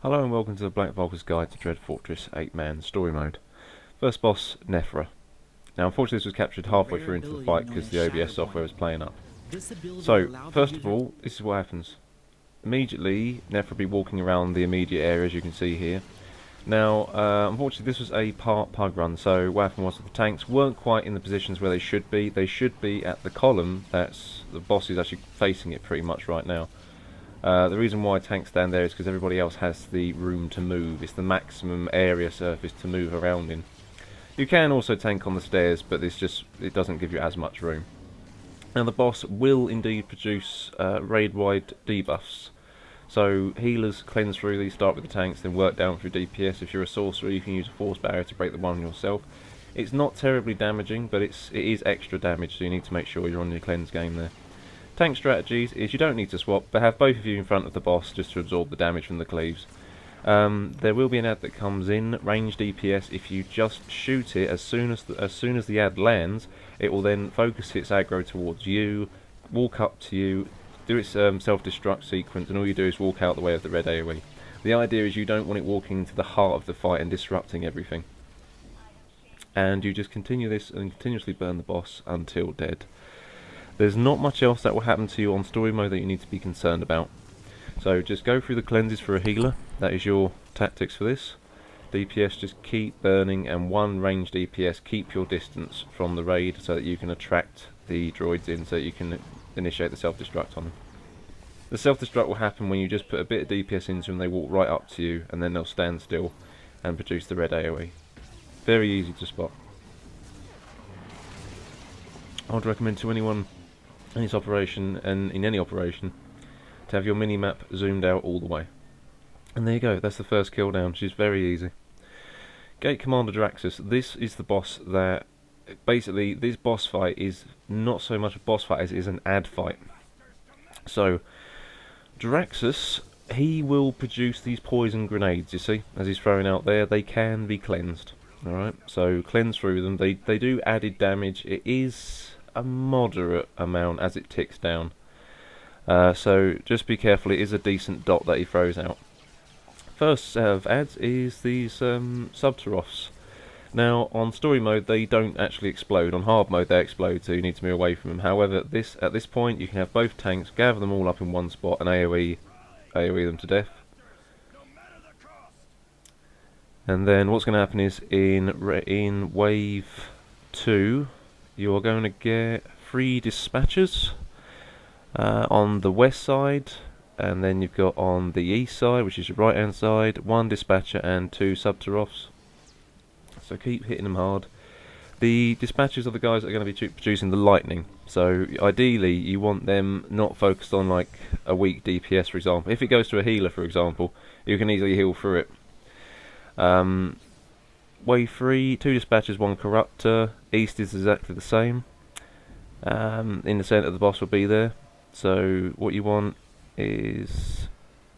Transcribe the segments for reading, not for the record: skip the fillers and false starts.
Hello and welcome to the Black VULKARS Guide to Dread Fortress 8-man story mode. First boss, Nephra. Now unfortunately this was captured halfway through into the fight because the OBS software was playing up. So, first of all, this is what happens. Immediately, Nephra will be walking around the immediate area, as you can see here. Now, unfortunately this was a part pug run, so what happened was that the tanks weren't quite in the positions where they should be. They should be at the column, that's the boss is actually facing it pretty much right now. The reason why tanks stand there is because everybody else has the room to move. It's the maximum area surface to move around in. You can also tank on the stairs, but it doesn't give you as much room. Now the boss will indeed produce raid-wide debuffs. So healers cleanse through these, start with the tanks, then work down through DPS. If you're a sorcerer, you can use a force barrier to break the one yourself. It's not terribly damaging, but it is extra damage, so you need to make sure you're on your cleanse game there. Tank strategies is you don't need to swap, but have both of you in front of the boss just to absorb the damage from the cleaves. There will be an ad that comes in, range DPS. If you just shoot it as soon as the ad lands, it will then focus its aggro towards you, walk up to you, do its self-destruct sequence, and all you do is walk out the way of the red AoE. The idea is you don't want it walking into the heart of the fight and disrupting everything. And you just continue this and continuously burn the boss until dead. There's not much else that will happen to you on story mode that you need to be concerned about. So just go through the cleanses for a healer. That is your tactics for this. DPS, just keep burning, and one range DPS, keep your distance from the raid so that you can attract the droids in, so that you can initiate the self-destruct on them. The self-destruct will happen when you just put a bit of DPS into them, they walk right up to you, and then they'll stand still and produce the red AoE. Very easy to spot. I would recommend to anyone in this operation, and in any operation, to have your mini-map zoomed out all the way. And there you go, that's the first kill down, which is very easy. Gate Commander Draxus, this is the boss that, basically, this boss fight is not so much a boss fight as it is an ad fight. So, Draxus, he will produce these poison grenades, you see, as he's throwing out there. They can be cleansed, alright? So, cleanse through them. They do added damage. It is a moderate amount as it ticks down. So just be careful, it is a decent dot that he throws out. First set of ads is these swtor's. Now on story mode they don't actually explode, on hard mode they explode, so you need to move away from them. However, at this point you can have both tanks, gather them all up in one spot and AoE them to death. And then what's going to happen is in wave 2 you're going to get 3 dispatchers on the west side, and then you've got on the east side, which is your right hand side, 1 dispatcher and 2 swtor's. So keep hitting them hard. The dispatchers are the guys that are going to be producing the lightning, so ideally you want them not focused on like a weak DPS, for example. If it goes to a healer, for example, you can easily heal through it. Wave 3, 2 dispatchers, 1 corruptor. East is exactly the same. In the centre the boss will be there. So what you want is,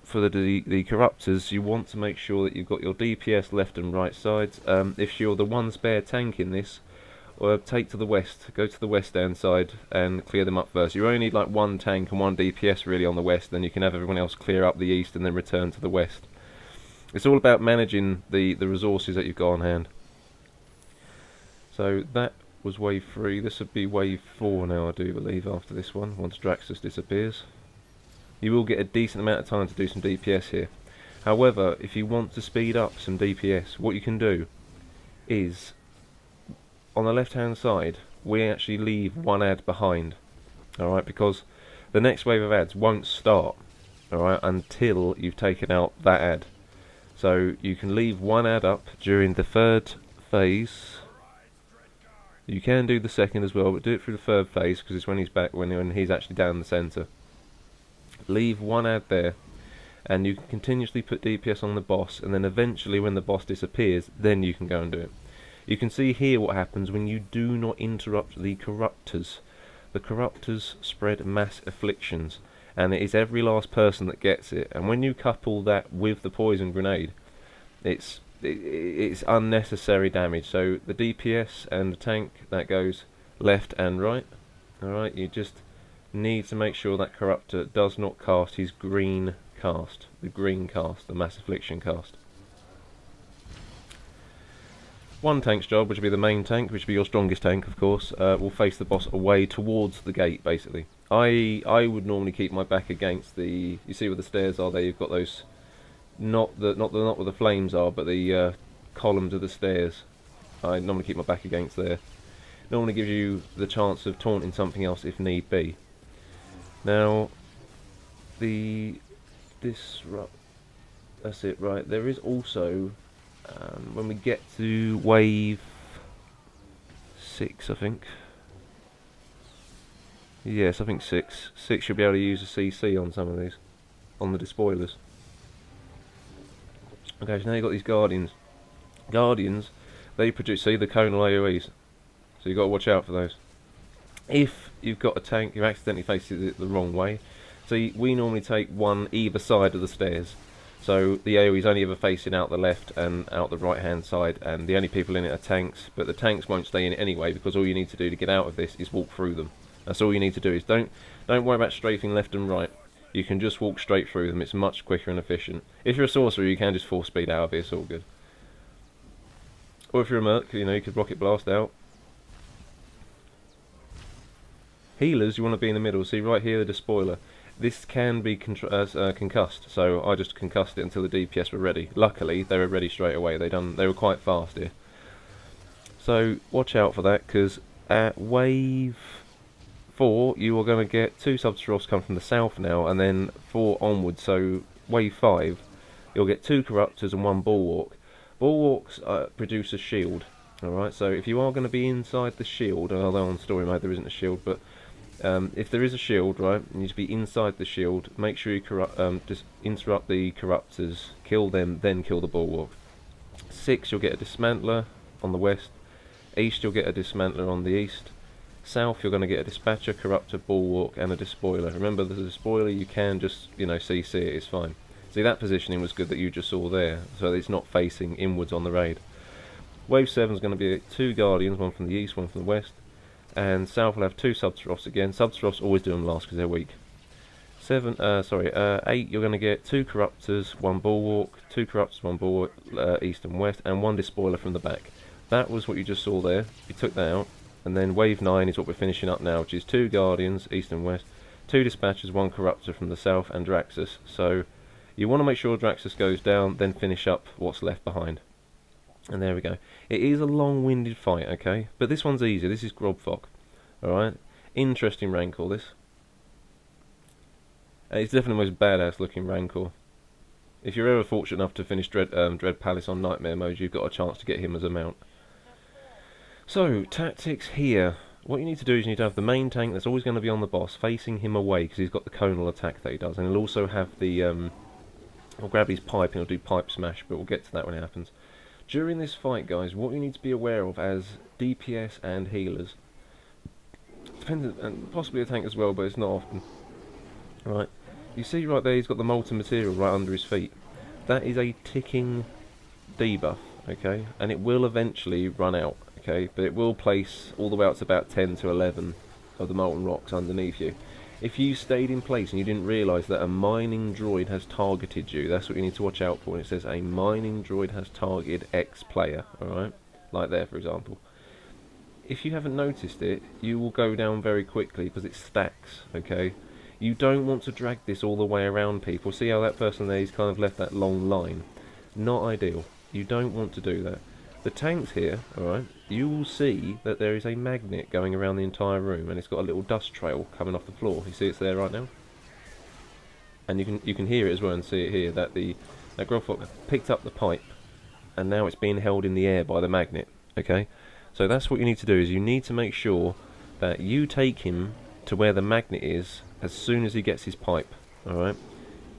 for the corruptors, you want to make sure that you've got your DPS left and right sides. If you're the one spare tank in this, take to the west, go to the west hand side and clear them up first. You only need like 1 tank and 1 DPS really on the west, then you can have everyone else clear up the east and then return to the west. It's all about managing the resources that you've got on hand. So that was wave 3. This would be wave 4 now, I do believe, after this one, once Draxus disappears. You will get a decent amount of time to do some DPS here. However, if you want to speed up some DPS, what you can do is, on the left hand side, we actually leave 1 ad behind. Alright, because the next wave of ads won't start, alright, until you've taken out that ad. So you can leave 1 ad up during the 3rd phase. You can do the 2nd as well, but do it through the 3rd phase because it's when he's back, when he's actually down the centre. Leave 1 ad there, and you can continuously put DPS on the boss, and then eventually when the boss disappears, then you can go and do it. You can see here what happens when you do not interrupt the corruptors. The corruptors spread mass afflictions, and it is every last person that gets it. And when you couple that with the poison grenade, it's unnecessary damage. So the DPS and the tank, that goes left and right. Alright, you just need to make sure that corruptor does not cast his green cast, the green cast, the Mass Affliction cast. One tank's job, which will be the main tank, which will be your strongest tank, of course, will face the boss away towards the gate, basically. I would normally keep my back against the. You see where the stairs are there. You've got those, not where the flames are, but the columns of the stairs. I normally keep my back against there. Normally gives you the chance of taunting something else if need be. Now, that's it, right? There is also. When we get to wave 6, I think. Yes, I think 6. 6 you'll be able to use a CC on some of these, on the despoilers. Okay, so now you've got these Guardians. Guardians, they produce, see, the conal AoEs. So you've got to watch out for those. If you've got a tank who accidentally faces it the wrong way, see, we normally take one either side of the stairs. So the AoE is only ever facing out the left and out the right hand side, and the only people in it are tanks, but the tanks won't stay in it anyway, because all you need to do to get out of this is walk through them. That's all you need to do. Is don't worry about strafing left and right. You can just walk straight through them. It's much quicker and efficient. If you're a sorcerer, you can just 4-speed out of it, it's all good. Or if you're a merc, you know, you could rocket blast out. Healers, you want to be in the middle. See right here, the despoiler. This can be concussed, so I just concussed it until the DPS were ready. Luckily, they were ready straight away. They were quite fast here. So watch out for that, because at wave 4, you are going to get 2 subterrors come from the south now, and then 4 onwards. So wave 5, you'll get 2 corruptors and 1 bulwark. Bulwarks produce a shield. All right. So if you are going to be inside the shield, although on story mode there isn't a shield, but if there is a shield, right, you need to be inside the shield. Make sure you just interrupt the corruptors, kill them, then kill the bulwark. 6, you'll get a dismantler on the west. East, you'll get a dismantler on the east. South, you're going to get a dispatcher, corruptor, bulwark, and a despoiler. Remember, the despoiler you can just, you know, CC it. It's fine. See, that positioning was good that you just saw there, so it's not facing inwards on the raid. Wave 7 is going to be 2 guardians, one from the east, one from the west. And south will have 2 subterrors again. Subterrors always do them last because they're weak. 8, you're going to get 2 corruptors, 1 bulwark, 2 corruptors, 1 bulwark, east and west, and 1 despoiler from the back. That was what you just saw there. You took that out, and then wave 9 is what we're finishing up now, which is 2 guardians, east and west, 2 dispatchers, 1 corruptor from the south, and Draxus. So you want to make sure Draxus goes down, then finish up what's left behind. And there we go. It is a long-winded fight, okay? But this one's easy. This is Grub. Alright? Interesting Rancor, this. It's definitely the most badass looking Rancor. If you're ever fortunate enough to finish Dread Palace on Nightmare mode, you've got a chance to get him as a mount. So, tactics here. What you need to do is you need to have the main tank that's always going to be on the boss, facing him away, because he's got the conal attack that he does. And he'll also have the... he'll grab his pipe and he'll do pipe smash, but we'll get to that when it happens. During this fight, guys, what you need to be aware of as DPS and healers, depending, and possibly a tank as well, but it's not often. Right, you see right there, he's got the molten material right under his feet. That is a ticking debuff, okay, and it will eventually run out, okay, but it will place all the way up to about 10 to 11 of the molten rocks underneath you. If you stayed in place and you didn't realise that a mining droid has targeted you, that's what you need to watch out for when it says a mining droid has targeted X player, alright? Like there, for example. If you haven't noticed it, you will go down very quickly because it stacks, okay? You don't want to drag this all the way around people. See how that person there, he's kind of left that long line? Not ideal. You don't want to do that. The tanks here, alright, you will see that there is a magnet going around the entire room, and it's got a little dust trail coming off the floor. You see it's there right now? And you can hear it as well and see it here, that that Grub picked up the pipe, and now it's being held in the air by the magnet, okay? So that's what you need to do, is you need to make sure that you take him to where the magnet is as soon as he gets his pipe, alright?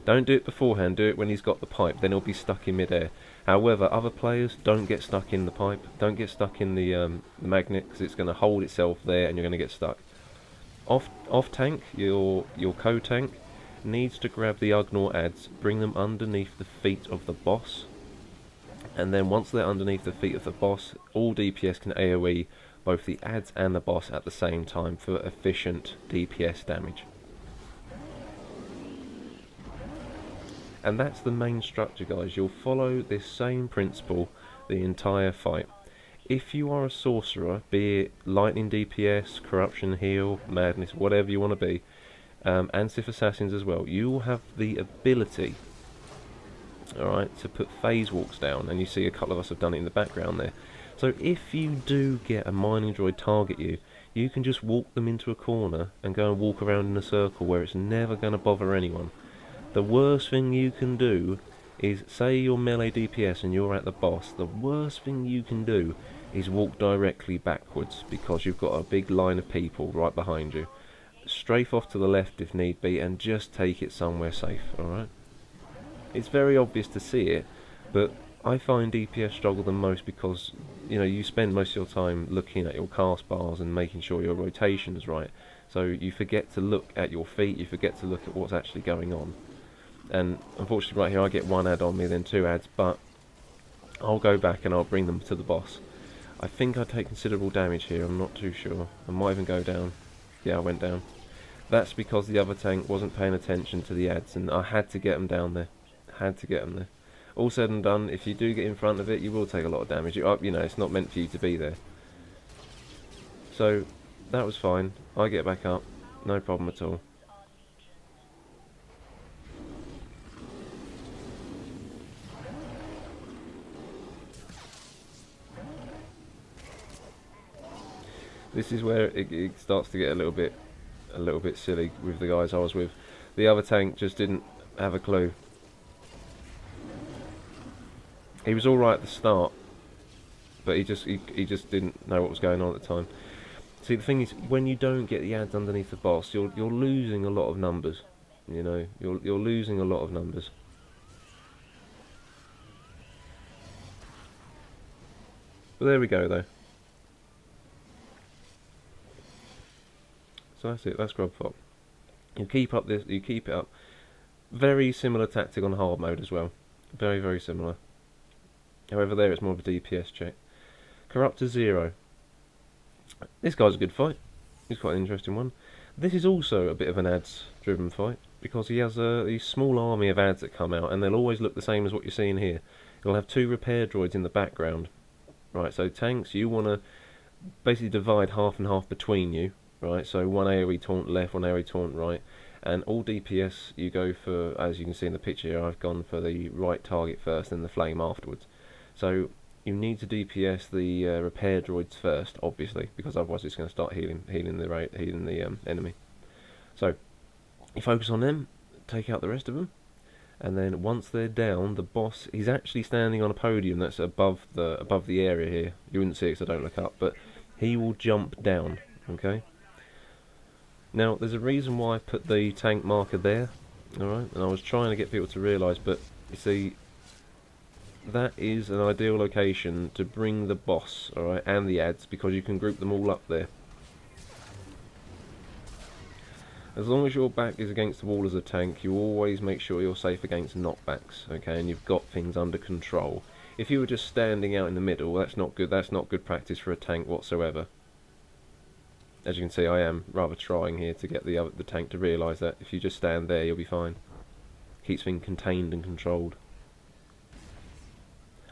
Don't do it beforehand, do it when he's got the pipe, then he'll be stuck in midair. However, other players, don't get stuck in the pipe, don't get stuck in the magnet, because it's going to hold itself there and you're going to get stuck. Off tank, your co-tank needs to grab the Ugnaught adds, bring them underneath the feet of the boss, and then once they're underneath the feet of the boss, all DPS can AoE both the adds and the boss at the same time for efficient DPS damage. And that's the main structure, guys. You'll follow this same principle the entire fight. If you are a sorcerer, be it lightning DPS, corruption heal, madness, whatever you want to be, and Sith assassins as well, you will have the ability, alright, to put phase walks down, and you see a couple of us have done it in the background there. So if you do get a mining droid target you, you can just walk them into a corner and go and walk around in a circle where it's never going to bother anyone. The worst thing you can do is, say you're melee DPS and you're at the boss, the worst thing you can do is walk directly backwards, because you've got a big line of people right behind you. Strafe off to the left if need be, and just take it somewhere safe, alright? It's very obvious to see it, but I find DPS struggle the most because, you know, you spend most of your time looking at your cast bars and making sure your rotation's right. So you forget to look at your feet, you forget to look at what's actually going on. And unfortunately right here I get one ad on me, then two ads, but I'll go back and I'll bring them to the boss. I think I take considerable damage here, I'm not too sure. I might even go down. Yeah, I went down. That's because the other tank wasn't paying attention to the ads, and I had to get them down there. Had to get them there. All said and done, if you do get in front of it, you will take a lot of damage. You know, it's not meant for you to be there. So, that was fine. I get back up. No problem at all. This is where it starts to get a little bit silly with the guys I was with. The other tank just didn't have a clue. He was all right at the start, but he just didn't know what was going on at the time. See, the thing is, when you don't get the ads underneath the boss, you're losing a lot of numbers. You know, you're losing a lot of numbers. But there we go, though. So that's it. That's Grub. You keep up this. You keep it up. Very similar tactic on hard mode as well. Very, very similar. However, there it's more of a DPS check. Corrupt to 0. This guy's a good fight. He's quite an interesting one. This is also a bit of an ads-driven fight, because he has a small army of ads that come out, and they'll always look the same as what you're seeing here. You'll have 2 repair droids in the background. Right, so tanks, you want to basically divide half and half between you. Right, so one AoE taunt left, one AoE taunt right, and all DPS you go for, as you can see in the picture here, I've gone for the right target first and the flame afterwards. So you need to DPS the repair droids first, obviously, because otherwise it's going to start healing the enemy. So you focus on them, take out the rest of them, and then once they're down, the boss, he's actually standing on a podium that's above the area here. You wouldn't see it, so don't look up, but he will jump down. Okay. Now, there's a reason why I put the tank marker there, alright, and I was trying to get people to realise, but you see, that is an ideal location to bring the boss, alright, and the ads, because you can group them all up there. As long as your back is against the wall as a tank, you always make sure you're safe against knockbacks, okay, and you've got things under control. If you were just standing out in the middle, that's not good practice for a tank whatsoever. As you can see, I am rather trying here to get the tank to realise that if you just stand there, you'll be fine. Keeps things contained and controlled.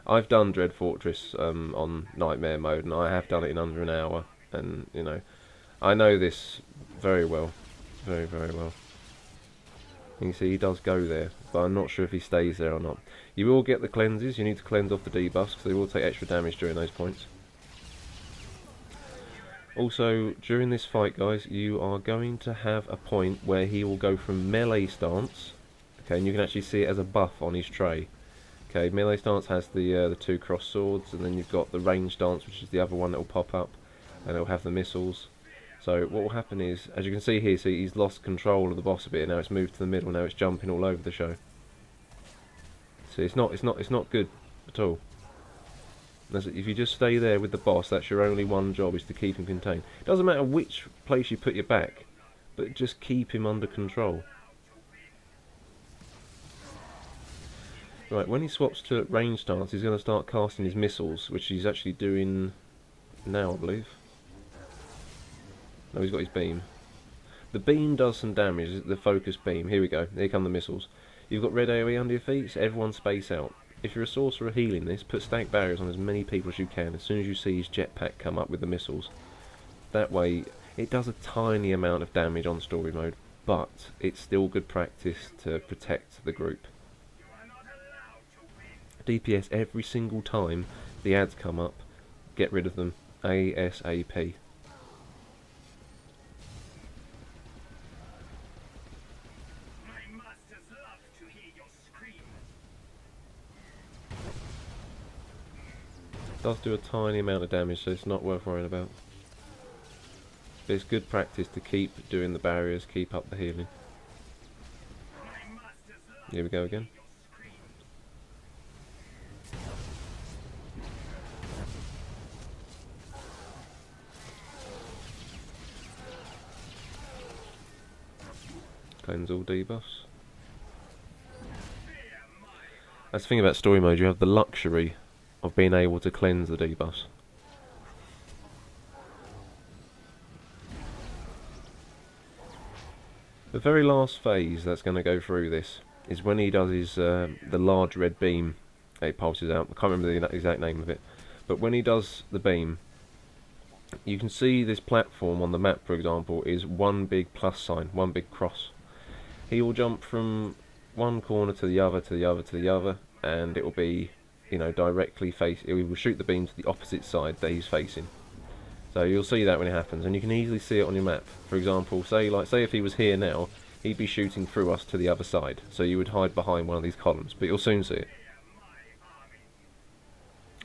I've done Dread Fortress on Nightmare mode, and I have done it in under an hour. And you know, I know this very well, very, very well. You can see he does go there, but I'm not sure if he stays there or not. You will get the cleanses. You need to cleanse off the debuffs, because they will take extra damage during those points. Also, during this fight, guys, you are going to have a point where he will go from melee stance, okay, and you can actually see it as a buff on his tray. Okay, melee stance has the 2 cross swords, and then you've got the range stance, which is the other one that will pop up, and it will have the missiles. So what will happen is, as you can see here, see he's lost control of the boss a bit, and now it's moved to the middle, now it's jumping all over the show. See, it's not good at all. If you just stay there with the boss, that's your only one job, is to keep him contained. It doesn't matter which place you put your back, but just keep him under control. Right, when he swaps to range stance, he's going to start casting his missiles, which he's actually doing now, I believe. No, he's got his beam. The beam does some damage, the focus beam. Here we go, here come the missiles. You've got red AoE under your feet, so everyone space out. If you're a sorcerer healing this, put stack barriers on as many people as you can as soon as you see his jetpack come up with the missiles. That way, it does a tiny amount of damage on story mode, but it's still good practice to protect the group. DPS every single time the ads come up, get rid of them ASAP. Does do a tiny amount of damage, so it's not worth worrying about. But it's good practice to keep doing the barriers, keep up the healing. Here we go again. Cleanse all debuffs. That's the thing about story mode, you have the luxury of being able to cleanse the debuffs. The very last phase that's going to go through this is when he does his the large red beam. It pulses out. I can't remember the exact name of it, but when he does the beam, you can see this platform on the map, for example, is one big plus sign, one big cross. He will jump from one corner to the other, to the other, to the other, and it will be, you know, directly face. He will shoot the beam to the opposite side that he's facing. So you'll see that when it happens, and you can easily see it on your map. For example, say if he was here now, he'd be shooting through us to the other side. So you would hide behind one of these columns, but you'll soon see it.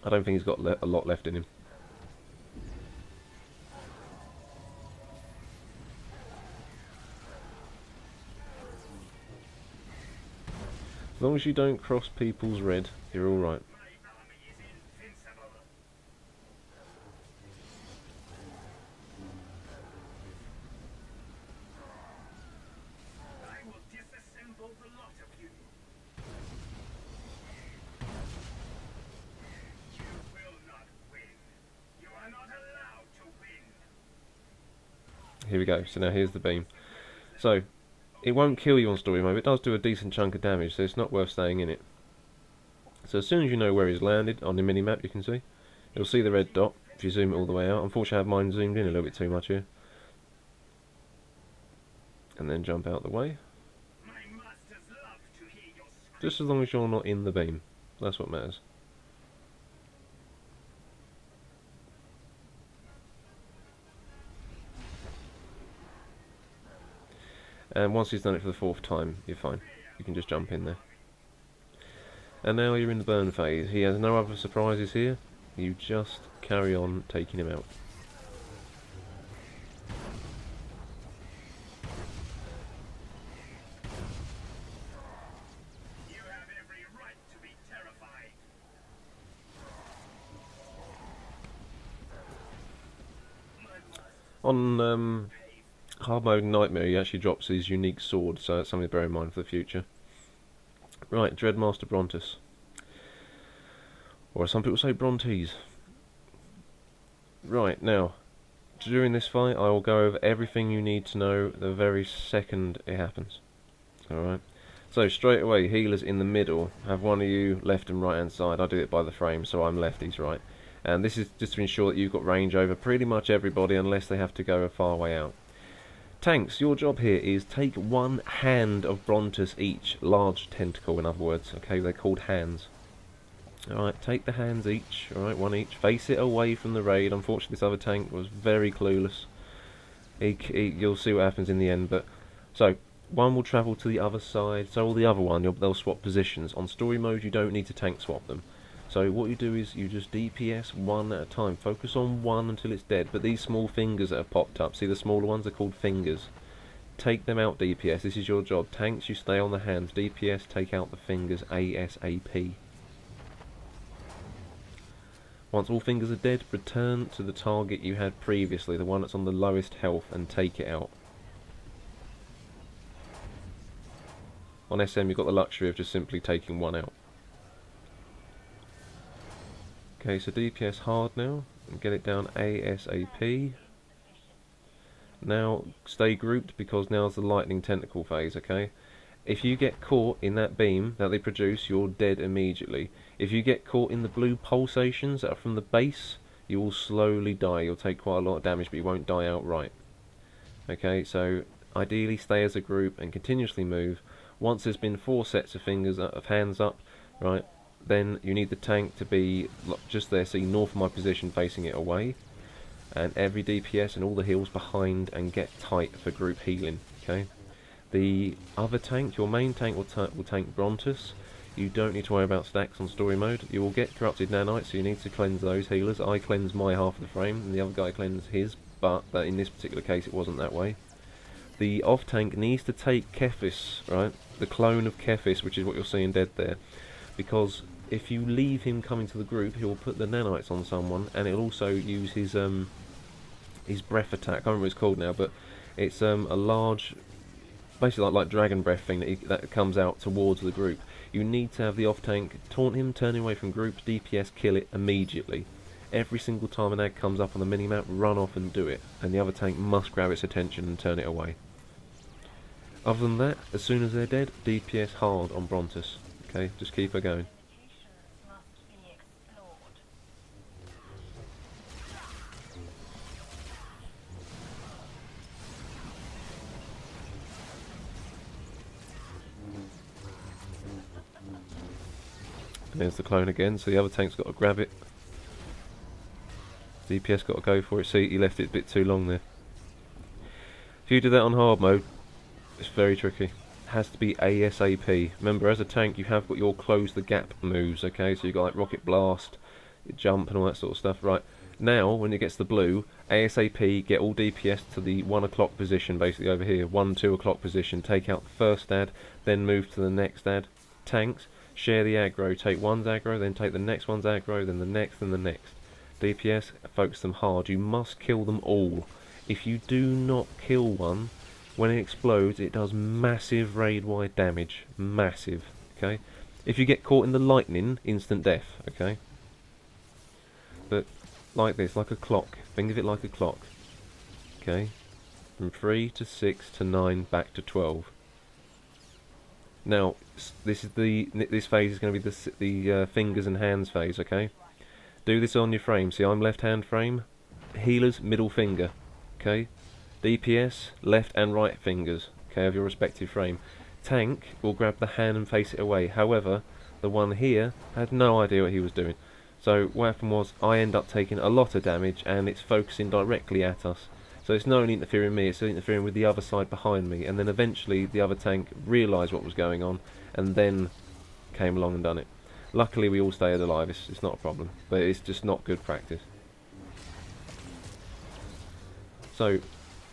I don't think he's got a lot left in him. As long as you don't cross people's red, you're alright. Here we go, so now here's the beam. So, it won't kill you on story mode, but it does do a decent chunk of damage, so it's not worth staying in it. So as soon as you know where he's landed, on the mini-map you can see, you'll see the red dot, if you zoom it all the way out. Unfortunately I have mine zoomed in a little bit too much here. And then jump out the way. Just as long as you're not in the beam, that's what matters. And once he's done it for the 4th time, you're fine. You can just jump in there. And now you're in the burn phase. He has no other surprises here. You just carry on taking him out. You have every right to be terrified. On hard mode Nightmare, he actually drops his unique sword, so that's something to bear in mind for the future. Right, Dreadmaster Brontus. Or some people say Brontes. Right, now, during this fight I will go over everything you need to know the very second it happens. Alright, so straight away, healers in the middle, have one of you left and right hand side. I do it by the frame, so I'm left, he's right. And this is just to ensure that you've got range over pretty much everybody unless they have to go a far way out. Tanks, your job here is take one hand of Brontus each, large tentacle in other words, okay, they're called hands. Alright, take the hands each, alright, one each, face it away from the raid. Unfortunately this other tank was very clueless. You'll see what happens in the end, but, so, one will travel to the other side, so will the other one, they'll swap positions. On story mode you don't need to tank swap them. So what you do is you just DPS one at a time. Focus on one until it's dead. But these small fingers that have popped up, see the smaller ones are called fingers. Take them out DPS, this is your job. Tanks, you stay on the hands. DPS, take out the fingers ASAP. Once all fingers are dead, return to the target you had previously, the one that's on the lowest health, and take it out. On SM you've got the luxury of just simply taking one out. Okay, so DPS hard now, and get it down ASAP. Now stay grouped because now's the lightning tentacle phase, okay? If you get caught in that beam that they produce, you're dead immediately. If you get caught in the blue pulsations that are from the base, you will slowly die. You'll take quite a lot of damage, but you won't die outright. Okay, so ideally stay as a group and continuously move. Once there's been 4 sets of hands up, right, then you need the tank to be just there, see north of my position facing it away, and every DPS and all the heals behind, and get tight for group healing, okay? The other tank, your main tank, will tank Brontus. You don't need to worry about stacks on story mode. You will get corrupted nanites, so you need to cleanse those healers. I cleanse my half of the frame, and the other guy cleansed his, but in this particular case it wasn't that way. The off tank needs to take Kephis, right? The clone of Kephis, which is what you're seeing dead there. Because if you leave him coming to the group, he'll put the nanites on someone, and it'll also use his breath attack. I can't remember what it's called now, but it's a large, basically like dragon breath thing that comes out towards the group. You need to have the off tank taunt him, turn him away from group, DPS, kill it immediately. Every single time an ag comes up on the minimap, run off and do it, and the other tank must grab its attention and turn it away. Other than that, as soon as they're dead, DPS hard on Brontus. Okay, just keep her going. There's the clone again, so the other tank's got to grab it. DPS got to go for it. See, he left it a bit too long there. If you do that on hard mode, it's very tricky. It has to be ASAP. Remember, as a tank, you have got your close the gap moves, okay? So you've got like rocket blast, jump and all that sort of stuff. Right, now, when it gets the blue, ASAP, get all DPS to the 1 o'clock position, basically over here. 1, 2 o'clock position. Take out the first ad, then move to the next ad. Tanks, share the aggro. Take one's aggro, then take the next one's aggro, then the next, and the next. DPS, focus them hard. You must kill them all. If you do not kill one, when it explodes, it does massive raid-wide damage. Massive, okay? If you get caught in the lightning, instant death, okay? But like this, like a clock. Think of it like a clock, okay? From 3 to 6 to 9, back to 12. Now, this phase is going to be the fingers and hands phase, okay? Do this on your frame. See, I'm left-hand frame. Healers, middle finger. Okay. DPS, left and right fingers. Okay, of your respective frame. Tank will grab the hand and face it away. However, the one here had no idea what he was doing. So what happened was, I end up taking a lot of damage, and it's focusing directly at us. So it's not only interfering with me, it's interfering with the other side behind me. And then eventually, the other tank realised what was going on, and then came along and done it. Luckily, we all stayed alive. It's not a problem, but it's just not good practice. So,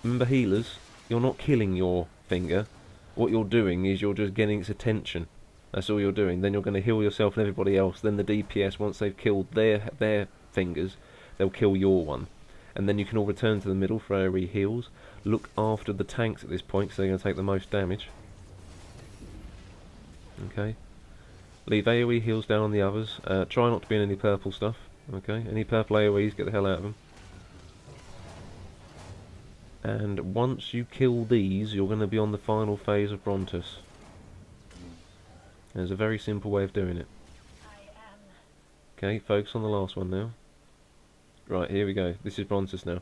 remember healers, you're not killing your finger. What you're doing is you're just getting its attention. That's all you're doing. Then you're going to heal yourself and everybody else. Then the DPS, once they've killed their fingers, they'll kill your one. And then you can all return to the middle for AoE heals. Look after the tanks at this point, because they're going to take the most damage. Okay. Leave AoE heals down on the others. Try not to be in any purple stuff. Okay. Any purple AoEs, get the hell out of them. And once you kill these, you're going to be on the final phase of Brontus. There's a very simple way of doing it. Okay, focus on the last one now. Right, here we go. This is Brontus now.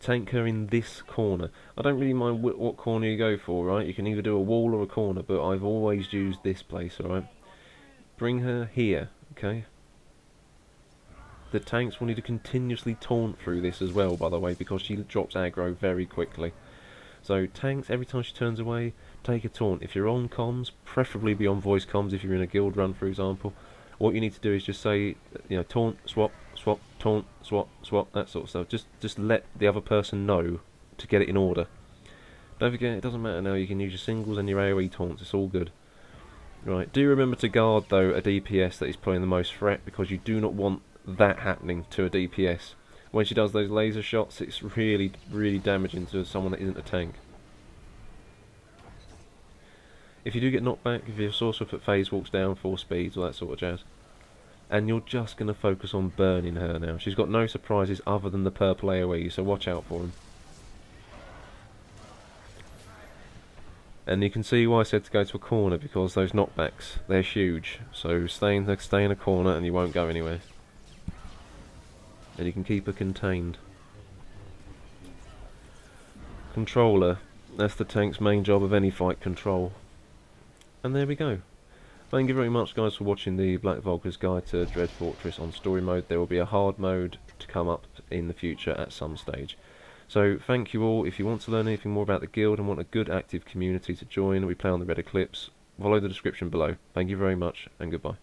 Tank her in this corner. I don't really mind what corner you go for, right? You can either do a wall or a corner, but I've always used this place, alright? Bring her here, okay? The tanks will need to continuously taunt through this as well, by the way, because she drops aggro very quickly. So tanks, every time she turns away, take a taunt. If you're on comms, preferably be on voice comms if you're in a guild run, for example. What you need to do is just say, you know, taunt, swap, swap, taunt, swap, swap, that sort of stuff. Just let the other person know to get it in order. Don't forget, it doesn't matter now, you can use your singles and your AoE taunts, it's all good. Right, do remember to guard, though, a DPS that is putting the most threat, because you do not want that happening to a DPS. When she does those laser shots, it's really, really damaging to someone that isn't a tank. If you do get knocked back, if your sorcerer foot phase walks down 4 speeds, all that sort of jazz. And you're just going to focus on burning her now. She's got no surprises other than the purple AoE, so watch out for them. And you can see why I said to go to a corner, because those knockbacks, they're huge. So stay in a corner and you won't go anywhere. And you can keep her contained. Controller. That's the tank's main job of any fight, control. And there we go. Thank you very much, guys, for watching the Black VULKARS Guide to Dread Fortress on story mode. There will be a hard mode to come up in the future at some stage. So thank you all. If you want to learn anything more about the guild and want a good active community to join, we play on the Red Eclipse, follow the description below. Thank you very much, and goodbye.